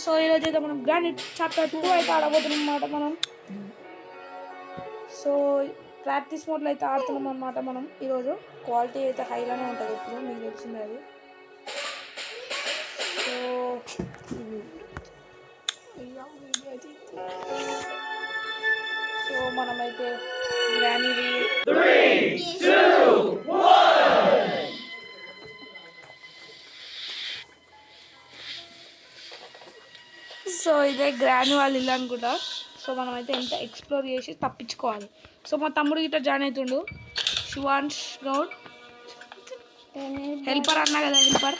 So ఈరోజు అయితే మనం గ్రానైట్ చాప్టర్ 2 అయితే ఆడబోతున్నాం అన్నమాట మనం. సో ప్రాక్టీస్ మోడ్లో అయితే ఆడుతున్నాం అన్నమాట మనం. ఈరోజు క్వాలిటీ అయితే హైలోనే ఉంటుంది ఎప్పుడు మీకు తెలిసింది అది. సో మనమైతే గ్రానీది 3, 2, 1 సో ఇదే గ్రాని వాళ్ళు ఇల్లు అనుకుంటా. సో మనమైతే ఎంత ఎక్స్ప్లోర్ చేసి తప్పించుకోవాలి. సో మా తమ్ముడు గిట్ట జాయిన్ అవుతుండు, శివాంష్ గౌడ్. హెల్పర్ అన్నా కదా, హెల్పర్.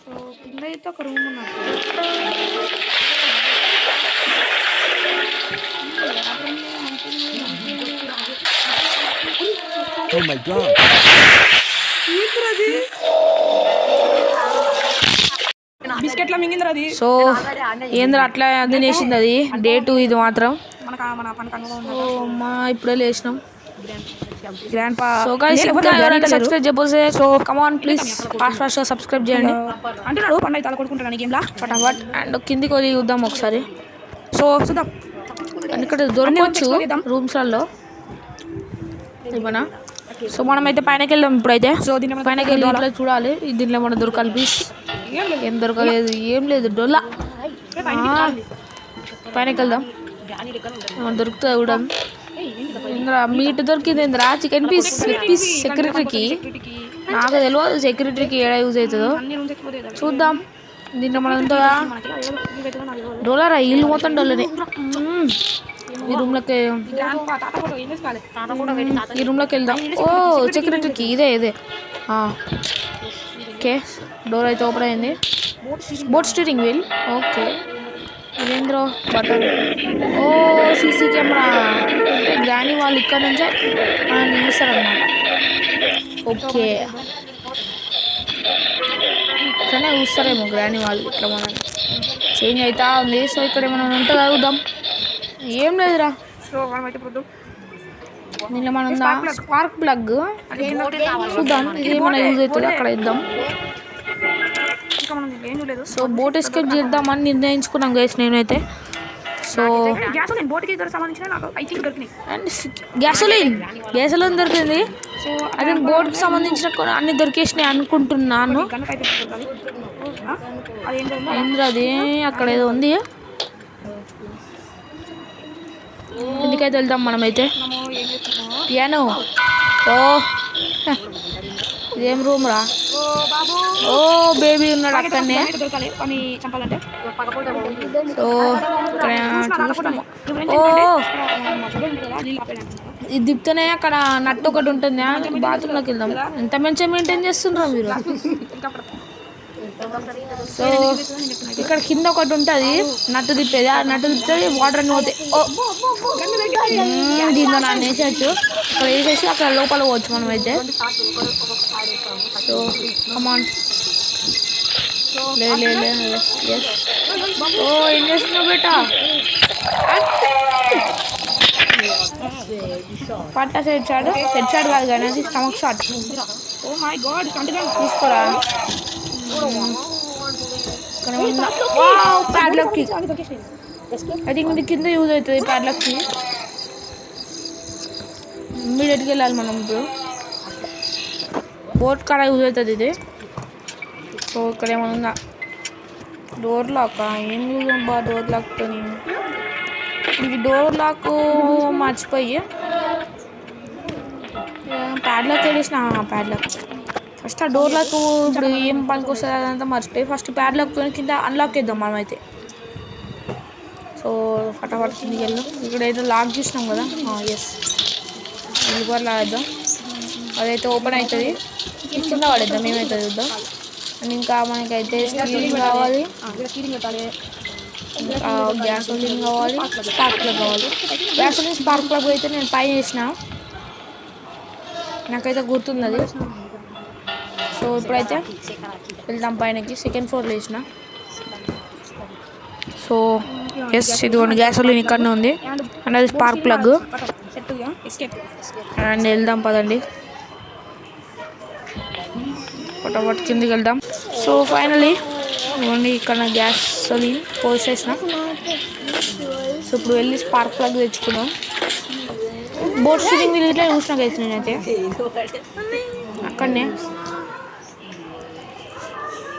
సో కింద అయితే ఒక రూమ్ ఉన్నట్టు. Oh my God. బిస్కెట్ల మింగింది అది. సో ఏంద్ర అట్లా తినేసింది అది. డే 2 ఇది మాత్రం. మా ఇప్పుడే లేచినాం. సో గైస్ ఎవరైనా సబ్స్క్రైబ్ చేయకపోతే so come on please fast subscribe చేయండి. అంటున్నాడు పండుగ తల కొడుకుంటాను గేమ్లా ఫటాఫట్. అండ్ కిందికి వెళ్ళి చూద్దాం ఒకసారి. సో చూద్దాం ఇక్కడ దొరకవచ్చు రూమ్స్లలో ఏమన్నా. సో మనం అయితే పైనకి వెళ్దాం ఇప్పుడైతే. సో దీని పైనకి వెళ్ళి చూడాలి దీంట్లో మనం దొరకాలి. ప్లీజ్ ఏం దొరకలేదు, ఏం లేదు డొల్లా. పైనకి వెళ్దాం దొరుకుతుంది కూడా. ఇంద్రా మీట్ దొరికింది ఇంద్రా, చికెన్ పీస్, లెగ్ పీస్. సెక్యూరిటీకి నాకు తెలియదు సెక్యూరిటీకి ఏడా యూజ్ అవుతుందో చూద్దాం. దీంట్లో మనం ఉంటుందా డోలరా? ఇల్లు మొత్తం డోలరే. ఈ రూమ్లోకి వెళ్దాం. ఓ సెక్యూరిటీకి ఇదే ఓకే. డోర్ అయితే ఓపెన్ అయింది. Boat steering wheel. ఓకే ఇదేంద్రో బటన్. ఓ సీసీ కెమెరా. గ్రాని వాళ్ళు ఇక్కడ నుంచే మనం చూస్తారన్నమాట. ఓకే ఇక్కడనే చూస్తారేమో గ్రాని వాళ్ళు. ఇక్కడ మనం చేంజ్ అవుతా ఉంది. సో ఇక్కడ మనం ఉంటుందా చూద్దాం. ఏం లేదురా. సో మనమైతే ఇప్పుడు దీనిలో మనం స్పార్క్ ప్లగ్ చూద్దాం. ఇది ఏమైనా యూజ్ అవుతుంది అక్కడ ఇద్దాం. సో బోట్ ఎస్కేప్ చేద్దామని నిర్ణయించుకున్నాం గైస్ నేనైతే. సో అండ్ గ్యాసోలిన్ దొరికింది. అదే బోట్కి సంబంధించిన అన్ని దొరికేసినాయి అనుకుంటున్నాను. ఏంద్రా అది అక్కడ ఏదో ఉంది. ఎందుకైతే వెళ్దాం మనమైతే. పియానో. ఓ ఇదేం రూమ్ రా. ఓ బేబీ ఉన్నాడు అక్కడనే. సో ఓ ఇది దిప్తేనే అక్కడ నట్టు ఒకటి ఉంటుంది. బాత్రూంలోకి వెళ్దాం. ఎంత మంచిగా మెయింటైన్ చేస్తుండ్రా మీరు. సో ఇక్కడ కింద ఒకటి ఉంటుంది నట్టు తిప్పేది. ఆ నట్టు తిప్పితే వాటర్ అన్ని పోతాయి. దీంతో నన్ను వేసేయచ్చు. అక్కడ వేసేసి అక్కడ లోపల పోవచ్చు మనం అయితే. సో కమాన్. ఓ ఏం చేస్తున్నావు బేటా? పట్టాస్ హెడ్ షాట్ కాదు కానీ అది స్టమక్ షాట్. తీసుకోరా. ప్యాడ్లాక్ కి ఐ థింక్ ఇది కింద యూజ్ అవుతుంది. ప్యాడ్లాక్ కి ఇమ్మీడియట్గా వెళ్ళాలి మనం. ఇప్పుడు బోట్ కాడ యూజ్ అవుతుంది ఇది. సో ఇక్కడ ఏమన్నా డోర్ లాక్. ఏం యూజ్ అబ్బా డోర్ లాక్తో. ఇది డోర్ లాక్ మర్చిపోయి ప్యాడ్లాక్ వేసిన. ప్యాడ్లాక్ ఫస్ట్ ఆ డోర్ లాక్ ఇప్పుడు ఏం పనికి వస్తుంది అదంతా మర్చిపోయి ఫస్ట్ ప్యాడ్లాక్ కింద అన్లాక్ చేద్దాం మనమైతే. సో ఫటాఫట్ కిందికి వెళ్దాం. ఇక్కడ ఏదో లాక్ చేసినాం కదా. ఎస్ ఇది కూడా లాగేద్దాం. అదైతే ఓపెన్ అవుతుంది. కింద పడేద్దాం ఏమవుతుంది చూద్దాం. అండ్ ఇంకా మనకైతే స్టీరింగ్ కావాలి, గ్యాసోలిన్ కావాలి, స్పార్క్ ప్లగ్ కావాలి. గ్యాసోలిన్ స్పార్క్ ప్లగ్ అయితే నేను పైన వేసిన, నాకైతే గుర్తుంది అది. సో ఇప్పుడైతే వెళ్దాం పైనకి. సెకండ్ ఫ్లోర్లో వేసిన. సో ఎస్ ఇదిగోండి గ్యాసోలిన్ ఇక్కడనే ఉంది. అండ్ అది స్పార్క్ ప్లగ్. అండ్ వెళ్దాం పదండి. ఫటాఫట్ కిందికి వెళ్దాం. సో ఫైనలీ ఇవ్వండి ఇక్కడ గ్యాస్ పోసేసిన. సో ఇప్పుడు వెళ్ళి స్పార్క్ ప్లగ్ తెచ్చుకుందాం. బోట్ స్టీరింగ్ వీల్ ఇట్లా చూసిన గైస్ నేనైతే అక్కడనే.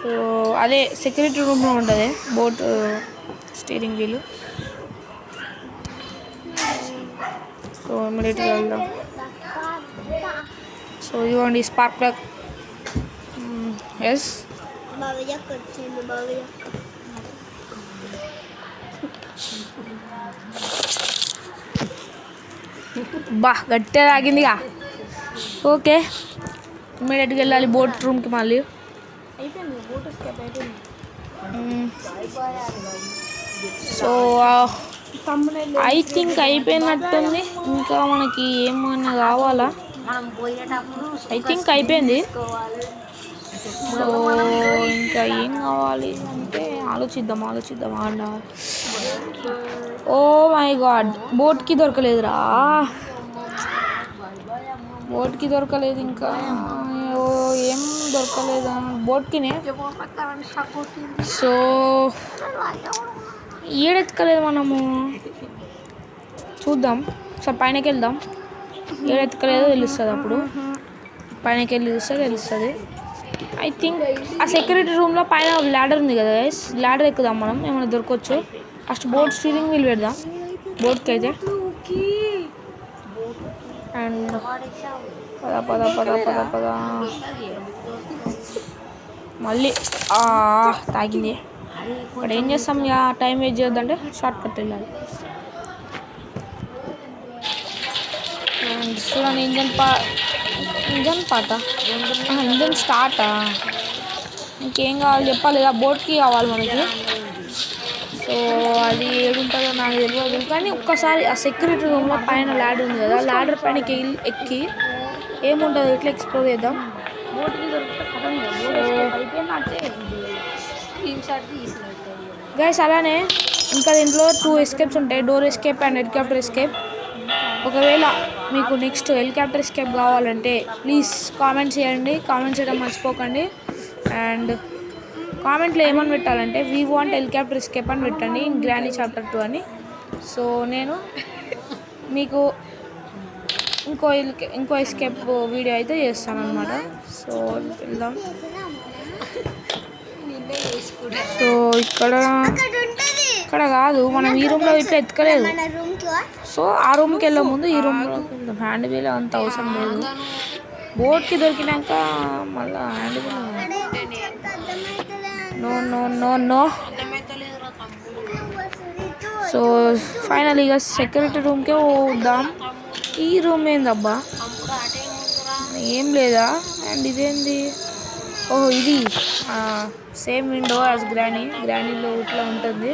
సో అదే సెక్యూరిటీ రూమ్లో ఉంటుంది బోట్ స్టీరింగ్ వీల్. సో ఇమ్మీడియట్గా వెళ్దాం. సో ఇవ్వండి స్పార్క్ ప్లగ్. ఎస్ బా గట్టిగా తాగిందిగా. ఓకే ఇమ్మీడియట్గా వెళ్ళాలి బోట్ రూమ్కి. మళ్ళీ అయిపోయింది బోట్ ఎస్కేప్ అయిపోయింది. సో ఐ థింక్ అయిపోయినట్టుంది. ఇంకా మనకి ఏమన్నా కావాలా? ఐ థింక్ అయిపోయింది. సో ఇంకా ఏం కావాలి అంటే ఆలోచిద్దాం ఆడ. Oh my God బోట్కి దొరకలేదురా. బోట్కి దొరకలేదు ఇంకా. ఏం దొరకలేదు బోట్కినే. సో ఏడెత్తుకలేదు మనము. చూద్దాం సార్ పైనకి వెళ్దాం. ఏడెత్తుకలేదో తెలుస్తుంది. అప్పుడు పైనకి వెళ్ళి చూస్తే తెలుస్తుంది. ఐ థింక్ ఆ సెక్యూరిటీ రూమ్లో పైన ల్యాడర్ ఉంది కదా గైస్, ల్యాడర్ ఎక్కుదాం మనం, ఏమైనా దొరకవచ్చు. ఫస్ట్ బోట్ స్టీరింగ్ వీల్ పెడదాం బోట్కి అయితే. అండ్ పద పద పద పద పద మళ్ళీ తాగింది. ఇక్కడ ఏం చేస్తాం ఇక టైం వేస్ట్ చేయొద్దంటే షార్ట్ కట్ వెళ్ళాలి. అండ్ చూడండి ఇంజన్ పాట ఇంజన్ స్టార్టా. ఇంకేం కావాలి చెప్పాలి కదా, బోట్కి కావాలి మనకి. సో అది ఏడుంటుందో నాకు తెలియదు, కానీ ఒక్కసారి ఆ సెక్యూరిటీ రూమ్లో పైన ల్యాడర్ ఉంది కదా, ల్యాడర్ పైనకి ఎక్కి ఏముంటుందో ఇట్లా ఎక్స్ప్లోర్ చేద్దాం. గైస్ అలానే ఇంకా దీంట్లో 2 ఎస్కేప్స్ ఉంటాయి, door escape and helicopter escape. ఒకవేళ మీకు నెక్స్ట్ హెలికాప్టర్ ఎస్కేప్ కావాలంటే ప్లీజ్ కామెంట్ చేయండి. కామెంట్ చేయడం మర్చిపోకండి. అండ్ కామెంట్లో ఏమని పెట్టాలంటే వీ వాంట్ హెలికాప్టర్ ఎస్కేప్ అని పెట్టండి ఇన్ గ్రానీ చాప్టర్ 2 అని. సో నేను మీకు ఇంకో ఎస్కేప్ వీడియో అయితే చేస్తాను అనమాట. సో వెళ్దాం. సో ఇక్కడ కాదు, మనం ఈ రూమ్లో ఇట్లా ఎత్తుకలేదు. సో ఆ రూమ్కి వెళ్ళే ముందు ఈ రూమ్లో హ్యాండ్ వీల్ అంత అవసరం లేదు. బోట్కి దొరికినాక మళ్ళీ హ్యాండ్ వీల్ నో. సో ఫైనల్గా సెక్యూరిటీ రూమ్కే పోదాం. ఈ రూమ్ ఏందబ్బా, ఏం లేదా? అండ్ ఇదేంది? ఓహో ఇది సేమ్ విండో యాజ్ గ్రానీలో ఇట్లా ఉంటుంది.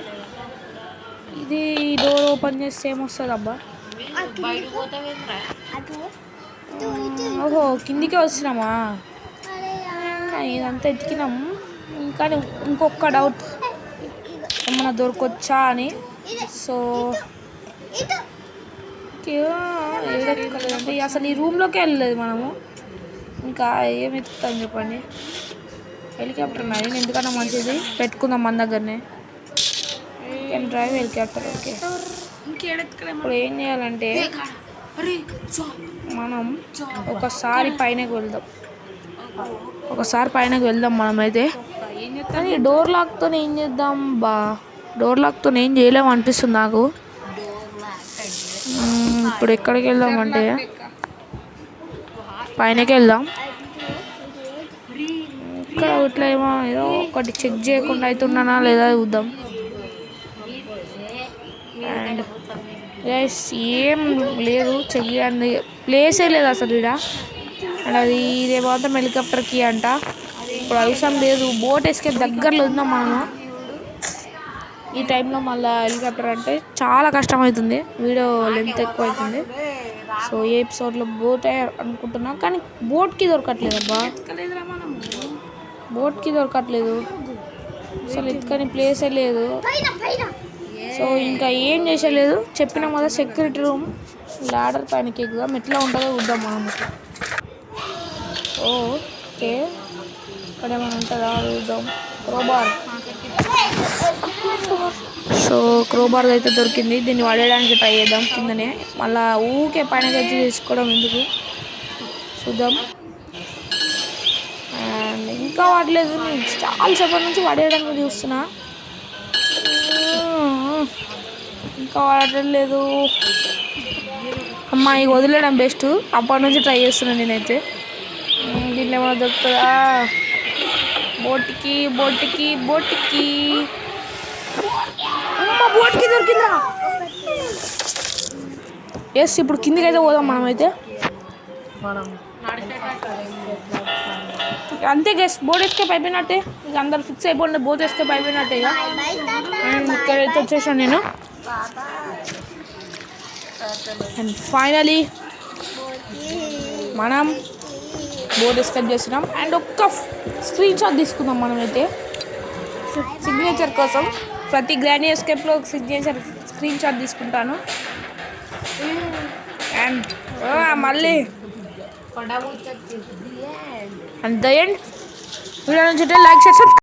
ఇది డోర్ ఓపెన్ చేస్తే ఏమొస్తుంది అబ్బా? ఓహో కిందికే వచ్చినామా? ఇదంతా ఎతికినాం. కానీ ఇంకొక డౌట్, ఏమన్నా దొరకొచ్చా అని. సో ఏడెక్కలేదంటే అసలు ఈ రూమ్లోకి వెళ్ళలేదు మనము. ఇంకా ఏం ఎత్తుతాం చెప్పండి? హెలికాప్టర్ నాది ఎందుకన్నా మంచిది పెట్టుకుందాం మన దగ్గరనే. Can drive helicopter. ఓకే ఇప్పుడు ఏం చేయాలంటే మనం ఒకసారి పైనకి వెళ్దాం మనమైతే. కానీ డోర్ లాక్తో ఏం చేద్దాం బా? డోర్ లాక్తో ఏం చేయలేము అనిపిస్తుంది నాకు. ఇప్పుడు ఎక్కడికి వెళ్దామంటే పైనకి వెళ్దాం. ఇక్కడ ఇట్లా ఏదో ఒకటి చెక్ చేయకుండా అవుతున్నానా లేదా చూద్దాం. అండ్ గైస్ ఏం లేదు, చెక్ చేయండి, ప్లేసే లేదు అసలు ఇక్కడ. అండ్ అది ఇదే మాత్రం హెలికాప్టర్కి అంట. ఇప్పుడు అవసరం లేదు, బోట్ ఎస్కేప్ దగ్గరలో ఉందాం మనము. ఈ టైంలో మళ్ళీ హెలికాప్టర్ అంటే చాలా కష్టమవుతుంది, వీడియో లెంత్ ఎక్కువ అవుతుంది. సో ఏ ఎపిసోడ్లో బోటే అనుకుంటున్నాం, కానీ బోట్కి దొరకట్లేదు అబ్బా. బోట్కి దొరకట్లేదు అసలు, ఎత్తుకని ప్లేసే లేదు. సో ఇంకా ఏం చేసేలేదు, చెప్పినాం కదా సెక్యూరిటీ రూమ్ ల్యాడర్ పైనకి ఎక్కుదాం, ఎట్లా ఉంటుందో చూద్దాం మనం. ఓకే ఇక్కడ ఏమైనా ఉంటుందా చూద్దాం. క్రోబార్ సో క్రోబార్ అయితే దొరికింది, దీన్ని వాడేయడానికి ట్రై చేద్దాం కిందనే. మళ్ళీ ఊకే పైన వచ్చి తీసుకోవడం ఎందుకు చూద్దాం. అండ్ ఇంకా వాడలేదు, నేను చాలా సేపటి నుంచి వాడేయడానికి చూస్తున్నా, ఇంకా వాడలేదు. అమ్మాయి వదిలేయడం బెస్ట్, అప్పటి నుంచి ట్రై చేస్తున్నాను నేనైతే. దీంట్లో ఏమైనా దొరుకుతుందా? బోటికి బోటికి బోటికి అమ్మ బోట్కి దొరికిందా? ఎస్, ఇప్పుడు కిందికి అయితే పోదాం మనమైతే. అంతే గెస్, బోట్ ఎస్కేప్ అయిపోయినట్టే. ఇక అందరు ఫిక్స్ అయిపోయింది బోట్ ఎస్కేప్ అయిపోయినట్టే. ఇక ఇక్కడైతే వచ్చేసాను నేను. అండ్ ఫైనలీ మనం బోట్ ఎస్కేప్ చేసినాం. అండ్ ఒక్క స్క్రీన్ షాట్ తీసుకుందాం మనమైతే సిగ్నేచర్ కోసం. ప్రతి గ్రాండీ ఎస్కేప్లో సిగ్నేచర్ స్క్రీన్ షాట్ తీసుకుంటాను. అండ్ మళ్ళీ అండ్ ద ఎండ్ వీడియో నుంచి లైక్ షేర్